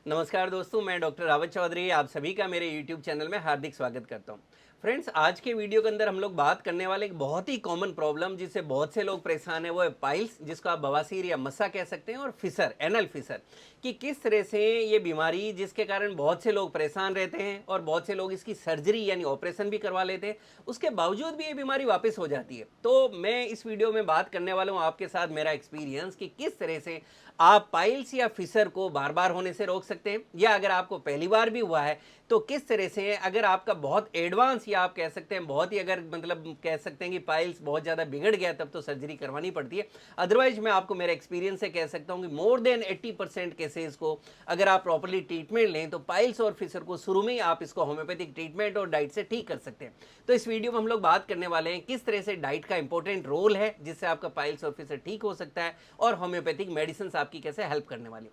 नमस्कार दोस्तों, मैं डॉक्टर रावत चौधरी आप सभी का मेरे YouTube चैनल में हार्दिक स्वागत करता हूं। फ्रेंड्स, आज के वीडियो के अंदर हम लोग बात करने वाले एक बहुत ही कॉमन प्रॉब्लम जिससे बहुत से लोग परेशान है, वो है पाइल्स, जिसको आप बवासीर या मस्सा कह सकते हैं, और फिसर, एनल फिसर, कि किस तरह से ये बीमारी जिसके कारण बहुत से लोग परेशान रहते हैं और बहुत से लोग इसकी सर्जरी यानी ऑपरेशन भी करवा लेते हैं, उसके बावजूद भी ये बीमारी वापस हो जाती है। तो मैं इस वीडियो में बात करने वाला हूँ आपके साथ मेरा एक्सपीरियंस कि किस तरह से आप पाइल्स या फिसर को बार बार होने से रोक सकते हैं, या अगर आपको पहली बार भी हुआ है तो किस तरह से, अगर आपका बहुत एडवांस या आप कह सकते हैं बहुत ही, अगर मतलब कह सकते हैं कि पाइल्स बहुत ज़्यादा बिगड़ गया तब तो सर्जरी करवानी पड़ती है। अदरवाइज मैं आपको मेरे एक्सपीरियंस से कह सकता हूँ कि मोर देन 80% केसेस को अगर आप प्रॉपरली ट्रीटमेंट लें तो पाइल्स और फिसर को शुरू में ही आप इसको होम्योपैथिक ट्रीटमेंट और डाइट से ठीक कर सकते हैं। तो इस वीडियो में हम लोग बात करने वाले हैं किस तरह से डाइट का इंपॉर्टेंट रोल है जिससे आपका पाइल्स और फिसर ठीक हो सकता है, और होम्योपैथिक मेडिसिन आपकी कैसे हेल्प करने वाली।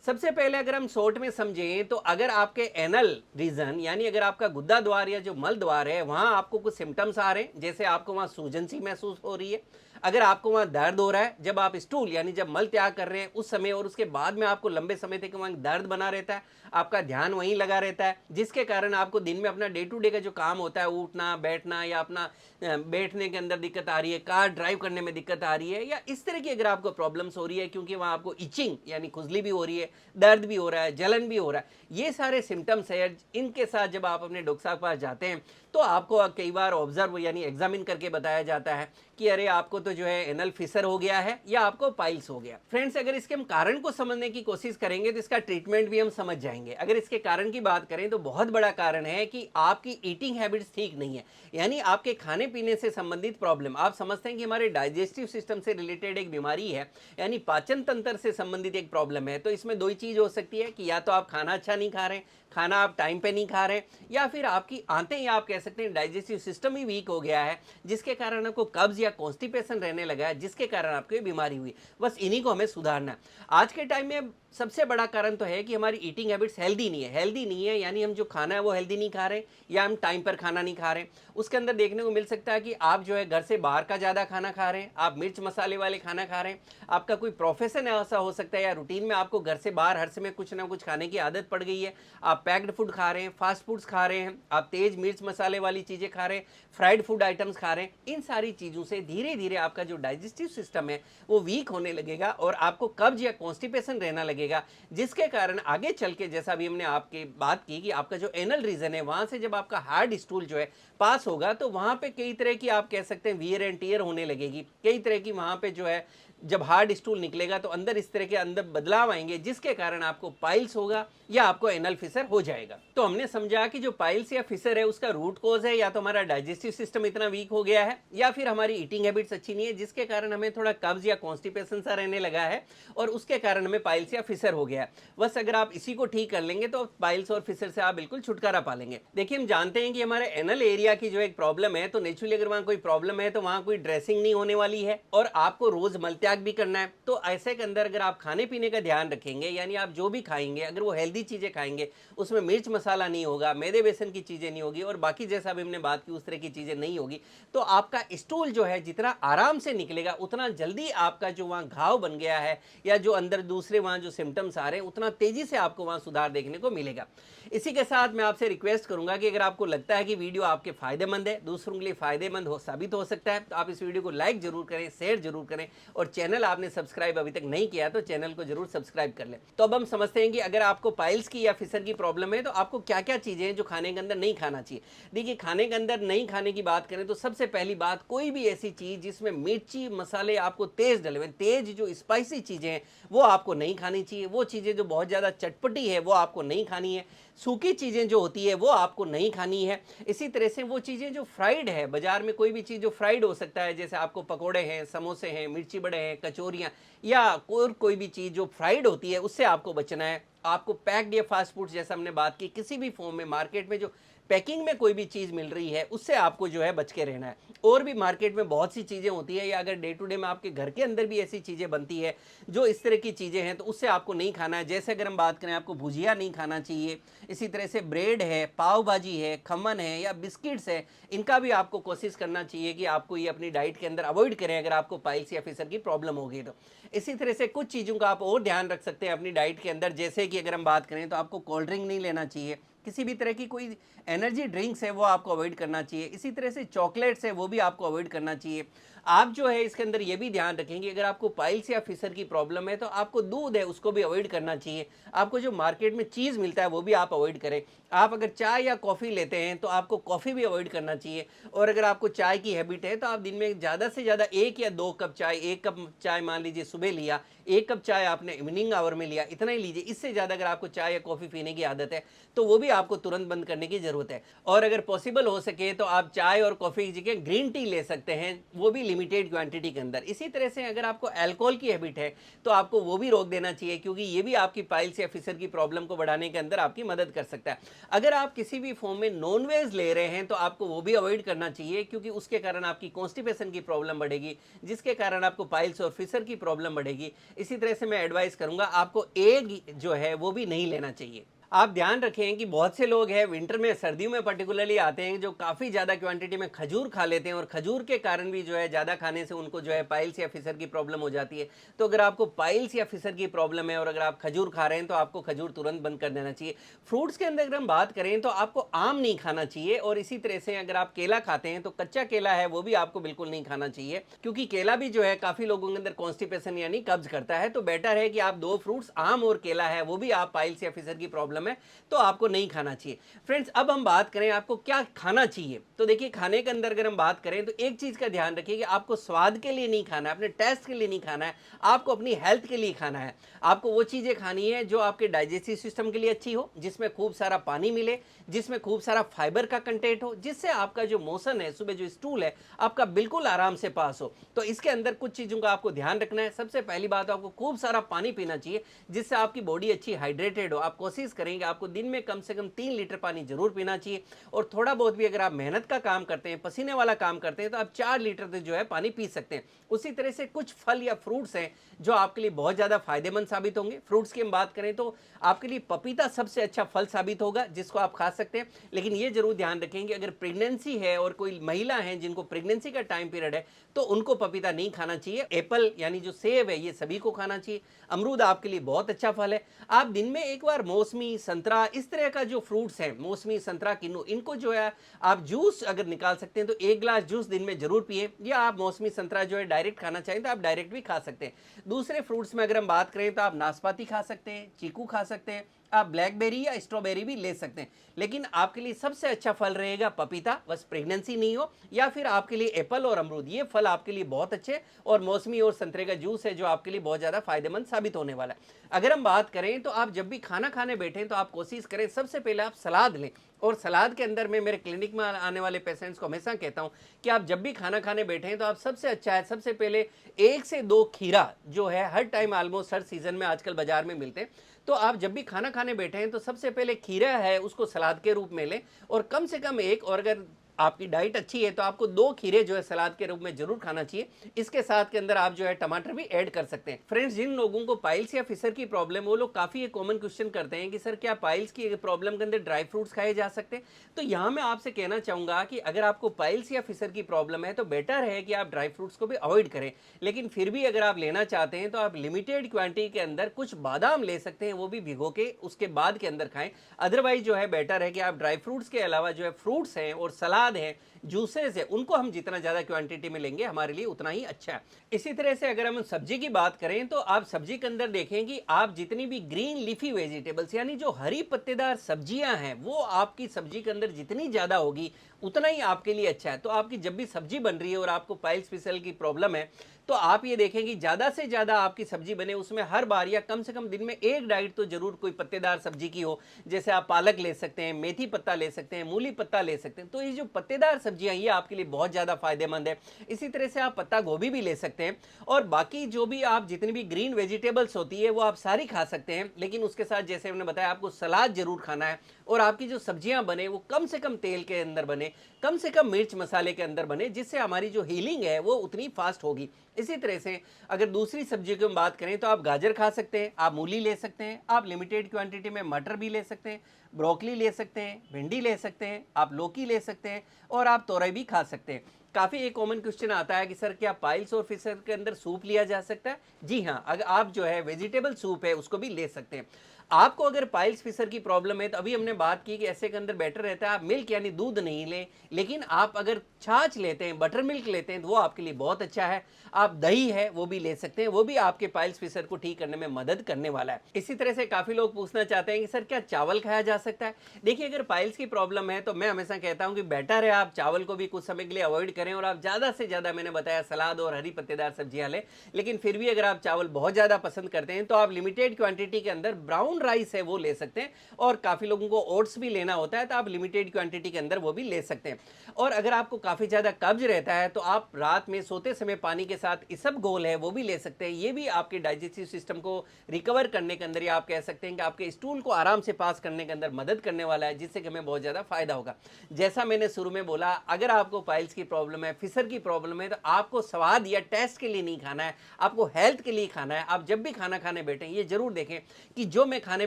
सबसे पहले अगर हम शॉर्ट में समझें तो अगर आपके एनल रीजन यानी अगर आपका गुद्दा द्वार या जो मल द्वार है वहां आपको कुछ सिम्टम्स आ रहे हैं, जैसे आपको वहां सूजन सी महसूस हो रही है, अगर आपको वहां दर्द हो रहा है जब आप स्टूल यानी जब मल त्याग कर रहे हैं उस समय, और उसके बाद में आपको लंबे समय तक वहां दर्द बना रहता है, आपका ध्यान वहीं लगा रहता है, जिसके कारण आपको दिन में अपना डे टू डे का जो काम होता है, उठना बैठना या अपना बैठने के अंदर दिक्कत आ रही है, कार ड्राइव करने में दिक्कत आ रही है, या इस तरह की अगर आपको प्रॉब्लम्स हो रही है, क्योंकि वहां आपको इचिंग यानी खुजली भी हो रही है, दर्द भी हो रहा है, जलन भी हो रहा है, ये सारे सिम्टम्स है, इनके साथ जब आप अपने डॉक्टर साहब के पास जाते हैं तो आपको कई बार ऑब्जर्व यानी एग्जामिन करके बताया जाता है कि अरे आपको तो जो है एनल फिसर हो गया है या आपको पाइल्स हो गया। फ्रेंड्स, अगर इसके हम कारण को समझने की कोशिश करेंगे तो इसका ट्रीटमेंट भी हम समझ जाएंगे। अगर इसके कारण की बात करें तो बहुत बड़ा कारण है कि आपकी ईटिंग हैबिट्स ठीक नहीं है, यानी आपके खाने पीने से संबंधित प्रॉब्लम। आप समझते हैं कि हमारे डाइजेस्टिव सिस्टम से रिलेटेड एक बीमारी है, यानी पाचन तंत्र से संबंधित एक प्रॉब्लम है। तो इसमें दो ही चीज हो सकती है कि या तो आप खाना अच्छा नहीं खा रहे हैं, खाना आप टाइम पे नहीं खा रहे, या फिर आपकी आंतें या आप कह सकते हैं डाइजेस्टिव सिस्टम ही वीक हो गया है, जिसके कारण आपको कब्ज या कॉन्स्टिपेशन रहने लगा है, जिसके कारण आपको ये बीमारी हुई। बस इन्हीं को हमें सुधारना है। आज के टाइम में सबसे बड़ा कारण तो है कि हमारी ईटिंग हैबिट्स हेल्दी नहीं है। हेल्दी नहीं है यानी हम जो खाना है वो हेल्दी नहीं खा रहे, या हम टाइम पर खाना नहीं खा रहे। उसके अंदर देखने को मिल सकता है कि आप जो है घर से बाहर का ज़्यादा खाना खा रहे हैं, आप मिर्च मसाले वाले खाना खा रहे हैं, आपका कोई प्रोफेशन ऐसा हो सकता है या रूटीन में आपको घर से बाहर हर समय कुछ ना कुछ खाने की आदत पड़ गई है, आप पैक्ड फूड खा रहे हैं, फास्ट फूड्स खा रहे हैं, आप तेज मिर्च मसाले वाली चीज़ें खा रहे हैं, फ्राइड फूड आइटम्स खा रहे हैं। इन सारी चीज़ों से धीरे धीरे आपका जो डाइजेस्टिव सिस्टम है वो वीक होने लगेगा और आपको कब्ज या कॉन्स्टिपेशन रहना लगेगा, जिसके कारण आगे चल के, जैसा अभी हमने आपकी बात की कि आपका जो एनल रीजन है वहां से जब आपका हार्ड स्टूल जो है पास होगा तो वहां पे कई तरह की आप कह सकते हैं वियर एंड टीयर होने लगेगी, कई तरह की वहां पे जो है जब हार्ड स्टूल निकलेगा तो अंदर इस तरह के अंदर बदलाव आएंगे, जिसके कारण आपको पाइल्स होगा या आपको एनल फिसर हो जाएगा। तो हमने समझा कि जो पाइल्स या फिसर है उसका रूट कॉज है या तो हमारा डाइजेस्टिव सिस्टम इतना वीक हो गया है, या फिर हमारी ईटिंग हैबिट्स अच्छी नहीं है, जिसके कारण हमें थोड़ा कब्ज या कॉन्स्टिपेशन सा रहने लगा है और उसके कारण हमें पाइल्स या फिसर हो गया है। बस अगर आप इसी को ठीक कर लेंगे तो पाइल्स और फिसर से आप बिल्कुल छुटकारा पा लेंगे। देखिए, हम जानते हैं कि हमारे एनल एरिया की जो एक प्रॉब्लम है, तो नेचुरली अगर वहां कोई प्रॉब्लम है तो वहां कोई ड्रेसिंग नहीं होने वाली है और आपको रोज मलत्याग भी करना है। तो ऐसे के अंदर अगर आप खाने पीने का ध्यान रखेंगे, यानी आप जो भी खाएंगे अगर वो हेल्दी चीजें खाएंगे, उसमें मिर्च मसाला नहीं होगा, मैदे बेसन की चीजें नहीं होगी, और बाकी जैसा अभी हमने बात की उस तरह की चीजें नहीं होगी, तो आपका स्टूल जो है जितना आराम से निकलेगा उतना जल्दी आपका जो वहां घाव बन गया है या जो अंदर दूसरे वहां जो सिम्टम्स आ रहे हैं उतना तेजी से आपको वहां सुधार देखने को मिलेगा। इसी के साथ मैं आपसे रिक्वेस्ट करूंगा कि अगर आपको लगता है कि वीडियो आपके फायदेमंद है, दूसरों के लिए फायदेमंद साबित हो सकता है, तो आप इस वीडियो को लाइक जरूर करें, शेयर जरूर करें, और चैनल आपने सब्सक्राइब अभी तक नहीं किया तो चैनल को जरूर सब्सक्राइब कर लें। तो अब हम समझते हैं कि अगर आपको पाइल्स की या फिसर की प्रॉब्लम है तो आपको क्या क्या चीजें हैं जो खाने के अंदर नहीं खाना चाहिए। देखिए, खाने के अंदर नहीं खाने की बात करें तो सबसे पहली बात, कोई भी ऐसी चीज जिसमें मिर्ची मसाले आपको तेज डले हुए, तेज जो स्पाइसी चीजें हैं वो आपको नहीं खानी चाहिए। वो चीजें जो बहुत ज्यादा चटपटी है वो आपको नहीं खानी है। सूखी चीजें जो होती है वो आपको नहीं खानी है। इसी तरह से वो चीजें जो फ्राइड है, बाजार में कोई भी चीज जो फ्राइड हो सकता है, जैसे आपको पकोड़े हैं, समोसे हैं, मिर्ची बड़े हैं, कचौरियां, या और कोई भी चीज जो फ्राइड होती है उससे आपको बचना है। आपको पैक्ड या फास्ट फूड, जैसा हमने बात की, किसी भी फॉर्म में मार्केट में जो पैकिंग में कोई भी चीज़ मिल रही है उससे आपको जो है बच के रहना है। और भी मार्केट में बहुत सी चीज़ें होती है, या अगर डे टू डे में आपके घर के अंदर भी ऐसी चीज़ें बनती है जो इस तरह की चीज़ें हैं, तो उससे आपको नहीं खाना है। जैसे अगर हम बात करें, आपको भुजिया नहीं खाना चाहिए, इसी तरह से ब्रेड है, पाव भाजी है, खमन है या बिस्किट्स है, इनका भी आपको कोशिश करना चाहिए कि आपको ये अपनी डाइट के अंदर अवॉइड करें अगर आपको पाइल्स या फिशर की प्रॉब्लम होगी तो। इसी तरह से कुछ चीज़ों का आप और ध्यान रख सकते हैं अपनी डाइट के अंदर, जैसे कि अगर हम बात करें तो आपको कोल्ड ड्रिंक नहीं लेना चाहिए, किसी भी तरह की कोई एनर्जी ड्रिंक्स है वो आपको अवॉइड करना चाहिए, इसी तरह से चॉकलेट्स है वो भी आपको अवॉइड करना चाहिए। आप जो है इसके अंदर ये भी ध्यान रखेंगे, अगर आपको पाइल्स या फिशर की प्रॉब्लम है तो आपको दूध है उसको भी अवॉइड करना चाहिए। आपको जो मार्केट में चीज़ मिलता है वो भी आप अवॉइड करें। आप अगर चाय या कॉफ़ी लेते हैं तो आपको कॉफ़ी भी अवॉइड करना चाहिए। और अगर आपको चाय की हैबिट है तो आप दिन में ज़्यादा से ज़्यादा 1 या 2 कप चाय, 1 कप चाय मान लीजिए सुबह लिया, 1 कप चाय आपने इवनिंग आवर में लिया, इतना ही लीजिए। इससे ज़्यादा अगर आपको चाय या कॉफ़ी पीने की आदत है तो वो भी आपको तुरंत बंद करने की ज़रूरत है। और अगर पॉसिबल हो सके तो आप चाय और कॉफ़ी की जगह ग्रीन टी ले सकते हैं, वो भी लिमिटेड क्वांटिटी के अंदर। इसी तरह से अगर आपको अल्कोहल की हैबिट है तो आपको वो भी रोक देना चाहिए, क्योंकि ये भी आपकी पाइल्स या फिशर की प्रॉब्लम को बढ़ाने के अंदर आपकी मदद कर सकता है। अगर आप किसी भी फॉर्म में नॉन वेज ले रहे हैं तो आपको वो भी अवॉइड करना चाहिए, क्योंकि उसके कारण आपकी कॉन्स्टिपेशन की प्रॉब्लम बढ़ेगी, जिसके कारण आपको पाइल्स और फिशर की प्रॉब्लम बढ़ेगी। इसी तरह से मैं एडवाइस करूंगा आपको एग जो है वो भी नहीं लेना चाहिए। आप ध्यान रखें कि बहुत से लोग हैं विंटर में, सर्दियों में पर्टिकुलरली आते हैं, जो काफ़ी ज़्यादा क्वांटिटी में खजूर खा लेते हैं और खजूर के कारण भी जो है ज़्यादा खाने से उनको जो है पाइल्स या फिशर की प्रॉब्लम हो जाती है। तो अगर आपको पाइल्स या फिशर की प्रॉब्लम है और अगर आप खजूर खा रहे हैं तो आपको खजूर तुरंत बंद कर देना चाहिए। फ्रूट्स के अंदर अगर हम बात करें तो आपको आम नहीं खाना चाहिए, और इसी तरह से अगर आप केला खाते हैं तो कच्चा केला है वो भी आपको बिल्कुल नहीं खाना चाहिए, क्योंकि केला भी जो है काफ़ी लोगों के अंदर कॉन्स्टिपेशन यानी कब्ज करता है। तो बेटर है कि आप 2 फ्रूट्स, आम और केला है, वो भी आप पाइल्स या फिशर की प्रॉब्लम है तो आपको नहीं खाना चाहिए। फ्रेंड्स, अब हम बात करें आपको क्या खाना चाहिए, तो देखिए खाने के अंदर अगर हम बात करें तो एक चीज का ध्यान रखिए कि आपको स्वाद के लिए नहीं खाना है, अपने टेस्ट के लिए नहीं खाना है, आपको अपनी हेल्थ के लिए खाना है। आपको वो चीजें खानी है जो आपके डाइजेस्टिव सिस्टम के लिए अच्छी हो, जिसमें खूब सारा पानी मिले, जिसमें खूब सारा फाइबर का कंटेंट हो, जिससे आपका जो मोशन है, सुबह जो स्टूल है आपका बिल्कुल आराम से पास हो। तो इसके अंदर कुछ चीजों का आपको ध्यान रखना है। सबसे पहली बात, आपको खूब सारा पानी पीना चाहिए, जिससे आपकी बॉडी अच्छी हाइड्रेटेड हो। आप कोशिश करेंगे आपको दिन में कम से कम 3 लीटर पानी जरूर पीना चाहिए। और थोड़ा बहुत भी अगर आप मेहनत का काम करते हैं, पसीने वाला काम करते हैं, तो आप 4 लीटर तक जो है पानी पी सकते हैं। उसी तरह से कुछ फल या फ्रूट्स हैं जो आपके लिए बहुत ज़्यादा फायदेमंद साबित होंगे। फ्रूट्स की हम बात करें तो आपके लिए पपीता सबसे अच्छा फल साबित होगा, जिसको आप खा सकते हैं। लेकिन ये जरूर ध्यान रखें कि अगर प्रेगनेंसी है और कोई महिला है जिनको प्रेगनेंसी का टाइम पीरियड है तो उनको पपीता नहीं खाना चाहिए। एप्पल यानी जो सेब है ये सभी को खाना चाहिए। अमरूद आपके लिए बहुत अच्छा फल है। आप दिन में एक बार मौसमी, संतरा, इस तरह का जो फ्रूट्स हैं, मौसमी, संतरा, किन्नू, इनको जो है आप जूस अगर निकाल सकते हैं तो 1 ग्लास जूस दिन में जरूर पिए। या आप मौसमी संतरा जो है डायरेक्ट खाना चाहें तो आप डायरेक्ट भी खा सकते हैं। दूसरे फ्रूट्स में अगर हम बात करें तो आप नाशपाती खा सकते हैं, चीकू खा सकते हैं, आप ब्लैकबेरी या स्ट्रॉबेरी भी ले सकते हैं। लेकिन आपके लिए सबसे अच्छा फल रहेगा पपीता, बस प्रेगनेंसी नहीं हो, या फिर आपके लिए एप्पल और अमरूद, ये फल आपके लिए बहुत अच्छे। और मौसमी और संतरे का जूस है जो आपके लिए बहुत ज़्यादा फायदेमंद साबित होने वाला है। अगर हम बात करें तो आप जब भी खाना खाने बैठें तो आप कोशिश करें सबसे पहले आप सलाद लें। और सलाद के अंदर मैं मेरे क्लिनिक में आने वाले पेशेंट्स को हमेशा कहता हूं कि आप जब भी खाना खाने बैठें तो आप सबसे अच्छा है सबसे पहले 1 से 2 खीरा जो है हर टाइम ऑलमोस्ट हर सीजन में आजकल बाजार में मिलते हैं। तो आप जब भी खाना खाने बैठे हैं तो सबसे पहले खीरा है उसको सलाद के रूप में लें, और कम से कम एक, और अगर आपकी डाइट अच्छी है तो आपको 2 खीरे जो है सलाद के रूप में जरूर खाना चाहिए। इसके साथ के अंदर आप जो है टमाटर भी ऐड कर सकते हैं। फ्रेंड्स, जिन लोगों को पाइल्स या फिशर की प्रॉब्लम, वो लोग काफी एक कॉमन क्वेश्चन करते हैं कि सर क्या पाइल्स की प्रॉब्लम के अंदर ड्राई फ्रूट्स खाए जा सकते हैं। तो यहाँ मैं आपसे कहना चाहूंगा कि अगर आपको पाइल्स या फिशर की प्रॉब्लम है तो बेटर है कि आप ड्राई फ्रूट्स को भी अवॉइड करें। लेकिन फिर भी अगर आप लेना चाहते हैं तो आप लिमिटेड क्वांटिटी के अंदर कुछ बादाम ले सकते हैं, वो भी भिगो के उसके बाद के अंदर खाएं। अदरवाइज जो है बेटर है कि आप ड्राई फ्रूट्स के अलावा जो है फ्रूट्स हैं और सलाद है, जूसेस है, उनको हम जितना ज़्यादा क्वांटिटी में लेंगे हमारे लिए उतना ही अच्छा है। इसी तरह से अगर हम सब्जी की बात करें तो आप सब्जी के अंदर देखें कि आप जितनी भी ग्रीन लीफी वेजिटेबल्स यानी जो हरी पत्तेदार सब्जियां हैं वो आपकी सब्जी के अंदर जितनी ज़्यादा होगी उतना ही आपके लिए अच्छा है। तो आपकी जब भी सब्जी बन रही है और आपको पाइल्स फिशर की प्रॉब्लम है तो आप ये देखें कि ज़्यादा से ज़्यादा आपकी सब्जी बने, उसमें हर बार या कम से कम दिन में एक डाइट तो जरूर कोई पत्तेदार सब्जी की हो। जैसे आप पालक ले सकते हैं, मेथी पत्ता ले सकते हैं, मूली पत्ता ले सकते हैं। तो ये जो पत्तेदार सब्जियां ये आपके लिए बहुत ज़्यादा फायदेमंद है। इसी तरह से आप पत्ता गोभी भी ले सकते हैं और बाकी जो भी आप जितनी भी ग्रीन वेजिटेबल्स होती है वो आप सारी खा सकते हैं, लेकिन उसके साथ जैसे हमने बताया आपको सलाद जरूर खाना है और आपकी जो सब्जियां बने वो कम से कम तेल के अंदर बने, कम से कम मिर्च मसाले के अंदर बने, जिससे हमारी जो हीलिंग है वो उतनी फास्ट होगी। इसी तरह से अगर दूसरी सब्जियों की हम बात करें तो आप गाजर खा सकते हैं, आप मूली ले सकते हैं, आप लिमिटेड क्वांटिटी में मटर भी ले सकते हैं, ब्रोकली ले सकते हैं, भिंडी ले सकते हैं, आप लौकी ले सकते हैं और आप तोरई भी खा सकते हैं। काफ़ी एक कॉमन क्वेश्चन आता है कि सर क्या पाइल्स और फिशर के अंदर सूप लिया जा सकता है? जी हाँ, अगर आप जो है वेजिटेबल सूप है उसको भी ले सकते हैं। आपको अगर पाइल्स फिशर की प्रॉब्लम है तो अभी हमने बात की कि ऐसे के अंदर बेटर रहता है आप मिल्क यानी दूध नहीं लें, लेकिन आप अगर छाछ लेते हैं, बटर मिल्क लेते हैं तो वो आपके लिए बहुत अच्छा है। आप दही है वो भी ले सकते हैं, वो भी आपके पाइल्स फिशर को ठीक करने में मदद करने वाला है। इसी तरह से काफ़ी लोग पूछना चाहते हैं कि सर क्या चावल खाया जा सकता है? देखिए, अगर पाइल्स की प्रॉब्लम है तो मैं हमेशा कहता हूं कि बेटर है आप चावल को भी कुछ समय के लिए अवॉइड करें और आप ज़्यादा से ज़्यादा, मैंने बताया, सलाद और हरी पत्तेदार सब्जियां लें। लेकिन फिर भी अगर आप चावल बहुत ज़्यादा पसंद करते हैं तो आप लिमिटेड क्वांटिटी के अंदर ब्राउन राइस है वो ले सकते हैं और काफ़ी लोगों को ओट्स भी लेना होता है तो आप लिमिटेड क्वांटिटी के अंदर वो भी ले सकते हैं। और अगर आपको काफ़ी ज़्यादा कब्ज रहता है तो आप रात में सोते समय पानी के साथ इसबगोल है वो भी ले सकते हैं। ये भी आपके डाइजेस्टिव सिस्टम को रिकवर करने के अंदर, या आप कह सकते हैं कि आपके स्टूल को आराम से पास करने के अंदर मदद करने वाला है, जिससे कि हमें बहुत ज़्यादा फायदा होगा। जैसा मैंने शुरू में बोला, अगर आपको पाइल्स की प्रॉब्लम है, फिशर की प्रॉब्लम है, तो आपको स्वाद या टेस्ट के लिए नहीं खाना है, आपको हेल्थ के लिए खाना है। आप जब भी खाना खाने बैठे ये जरूर देखें कि जो मैं खाने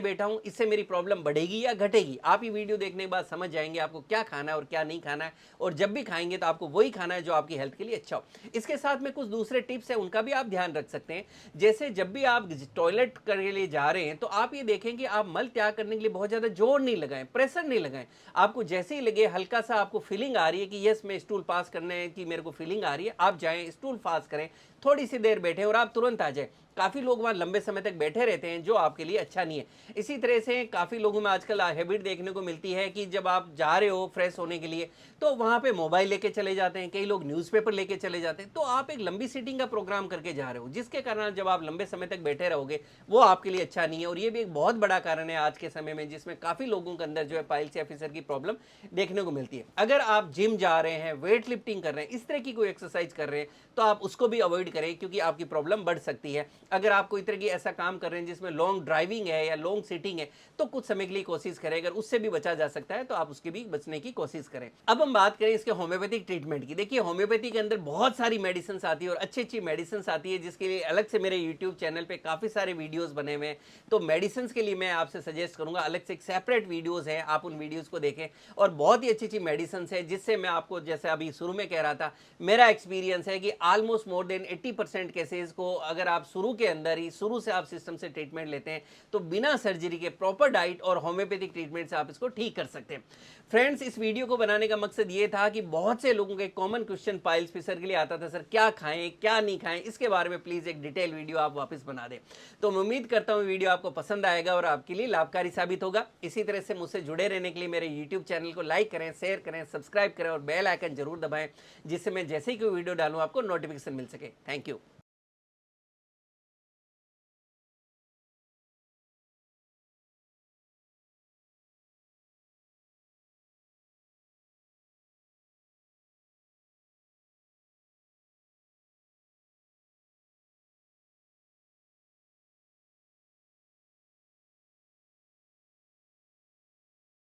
बैठा हूं इससे मेरी प्रॉब्लम बढ़ेगी या घटेगी। आप ये वीडियो देखने के बाद समझ जाएंगे आपको क्या खाना है और क्या नहीं खाना है, और जब भी खाएंगे तो आपको वही खाना है जो आपकी हेल्थ के लिए अच्छा हो। इसके साथ में कुछ दूसरे टिप्स है उनका भी आप ध्यान रख सकते हैं। जैसे जब भी आप टॉयलेट करने के लिए जा रहे हैं तो आप ये देखें कि आप मल त्याग करने के लिए बहुत ज्यादा जोर नहीं लगाएं, प्रेशर नहीं लगाएं। आपको जैसे ही लगे हल्का सा आपको फीलिंग आ रही है कि यस मैं स्टूल पास करने की मेरे को फीलिंग आ रही है, आप जाएं स्टूल पास करें, थोड़ी सी देर बैठे और आप तुरंत आ जाए। काफ़ी लोग वहाँ लंबे समय तक बैठे रहते हैं जो आपके लिए अच्छा नहीं है। इसी तरह से काफ़ी लोगों में आजकल हैबिट देखने को मिलती है कि जब आप जा रहे हो फ्रेश होने के लिए तो वहाँ पे मोबाइल लेके चले जाते हैं, कई लोग न्यूज़पेपर लेके चले जाते हैं। तो आप एक लंबी सीटिंग का प्रोग्राम करके जा रहे हो, जिसके कारण जब आप लंबे समय तक बैठे रहोगे वो आपके लिए अच्छा नहीं है। और ये भी एक बहुत बड़ा कारण है आज के समय में जिसमें काफ़ी लोगों के अंदर जो है पाइल्स या फिशर की प्रॉब्लम देखने को मिलती है। अगर आप जिम जा रहे हैं, वेट लिफ्टिंग कर रहे हैं, इस तरह की कोई एक्सरसाइज कर रहे हैं तो आप उसको भी अवॉइड करें, क्योंकि आपकी प्रॉब्लम बढ़ सकती है। अगर आप कोई तरह की ऐसा काम कर रहे हैं जिसमें लॉन्ग ड्राइविंग है या लॉन्ग सीटिंग है तो कुछ समय के लिए कोशिश करें, अगर उससे भी बचा जा सकता है तो आप उसके भी बचने की कोशिश करें। अब हम बात करें इसके होम्योपैथिक ट्रीटमेंट की। देखिए, होम्योपैथी के अंदर बहुत सारी मेडिसिन आती है और अच्छी अच्छी मेडिसिन आती है, जिसके लिए अलग से मेरे यूट्यूब चैनल पे काफ़ी सारे वीडियोज़ बने हुए हैं। तो मेडिसिन के लिए मैं आपसे सजेस्ट करूंगा अलग से एक सेपरेट वीडियोज़ है, आप उन वीडियोज़ को देखें। और बहुत ही अच्छी अच्छी मेडिसिन है जिससे मैं आपको, जैसे अभी शुरू में कह रहा था, मेरा एक्सपीरियंस है कि ऑलमोस्ट मोर देन 80% केसेज को अगर आप शुरू के अंदर ही शुरू से आप सिस्टम से ट्रीटमेंट लेते हैं तो बिना सर्जरी के प्रॉपर डाइट और होम्योपैथिक ट्रीटमेंट से आप इसको ठीक कर सकते हैं। फ्रेंड्स, इस वीडियो को बनाने का मकसद ये था कि बहुत से लोगों के कॉमन क्वेश्चन पाइल्स फिशर के लिए आता था, सर क्या खाएं क्या नहीं खाएं, इसके बारे में प्लीज एक डिटेल वीडियो आप वापस बना दें। तो मैं उम्मीद करता हूं वीडियो आपको पसंद आएगा और आपके लिए लाभकारी साबित होगा। इसी तरह से मुझसे जुड़े रहने के लिए मेरे यूट्यूब चैनल को लाइक करें, शेयर करें, सब्सक्राइब करें और बेल आइकन जरूर दबाएं, जिससे मैं जैसे ही कोई वीडियो डालूं आपको नोटिफिकेशन मिल सके। Thank you.